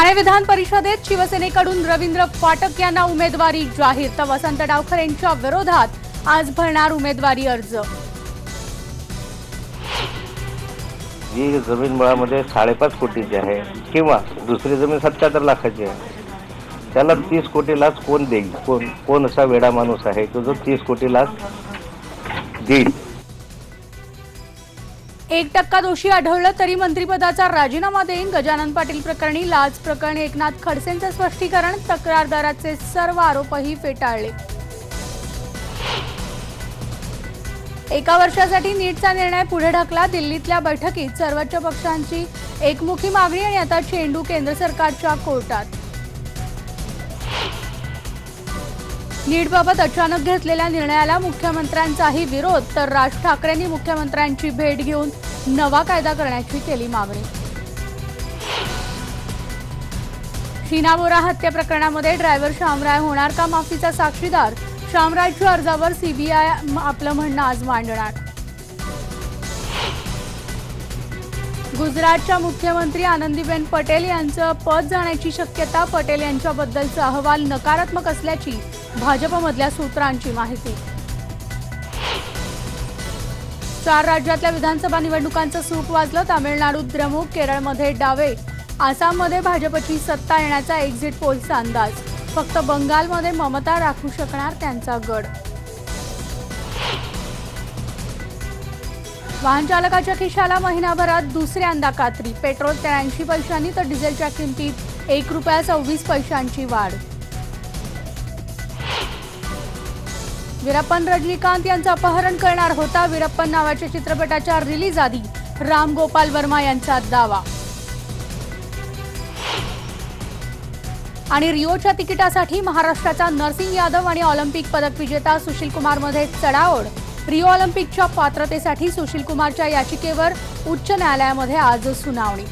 ठाणे विधान परिषदेत शिवसेनेकडून रवींद्र फाटक यांना उमेदवारी जाहीर, तर वसंत डावखरे यांच्या विरोधात आज भरणार उमेदवारी अर्ज। जी जमीन मुळामध्ये 5.5 कोटीची आहे किंवा दुसरी जमीन 77 लाखाची आहे, त्याला 30 कोटी लाच कोण देईल? कोण असा वेडा माणूस आहे तो जो 30 कोटी लाच देईल? 1% दोषी आढळलं तरी मंत्रिपदाचा राजीनामा देईन। गजानन पाटील प्रकरणी लाच प्रकरणी एकनाथ खडसेंचे स्पष्टीकरण, तक्रारदाराचे सर्व आरोपही फेटाळले। 1 वर्षासाठी नीटचा निर्णय पुढे ढकला, दिल्लीतल्या बैठकीत सर्वोच्च पक्षांची एकमुखी मागणी आणि आता चेंडू केंद्र सरकारच्या कोर्टात। नीटबाबत अचानक घेतलेल्या निर्णयाला मुख्यमंत्र्यांचाही विरोध, तर राज ठाकरेंनी मुख्यमंत्र्यांची भेट घेऊन नवा कायदा करण्याची केली मागणी। शीना बोरा हत्या प्रकरणामध्ये ड्रायव्हर शामराय होणार का माफीचा साक्षीदार? शामरायच्या अर्जावर सीबीआय आपलं म्हणणं आज मांडणार। गुजरातच्या मुख्यमंत्री आनंदीबेन पटेल यांचं पद जाण्याची शक्यता, पटेल यांच्याबद्दलचा अहवाल नकारात्मक असल्याची भाजपमधल्या सूत्रांची माहिती। 4 राज्यातल्या विधानसभा निवडणुकांचं सूप वाजलं, तामिळनाडूत द्रमुक, केरळमध्ये डावे, आसाममध्ये भाजपची सत्ता येण्याचा एक्झिट पोलचा अंदाज, फक्त बंगालमध्ये ममता राखू शकणार त्यांचा गड। वाहन चालकाच्या खिशाला महिनाभरात दुसऱ्यांदा कात्री, पेट्रोल 83 पैशांनी तर डिझेलच्या किमतीत ₹1.26 वाढ। वीरप्पन रजनीकांत यांचं अपहरण करणार होता, वीरप्पन नावाच्या चित्रपटाच्या रिलीज आधी राम गोपाल वर्मा यांचा दावा। आणि रिओच्या तिकिटासाठी महाराष्ट्राचा नरसिंग यादव आणि ऑलिम्पिक पदक विजेता सुशील कुमारमध्ये चढाओढ, रिओ ऑलिम्पिकच्या पात्रतेसाठी सुशील कुमारच्या याचिकेवर उच्च न्यायालयामध्ये आज सुनावणी।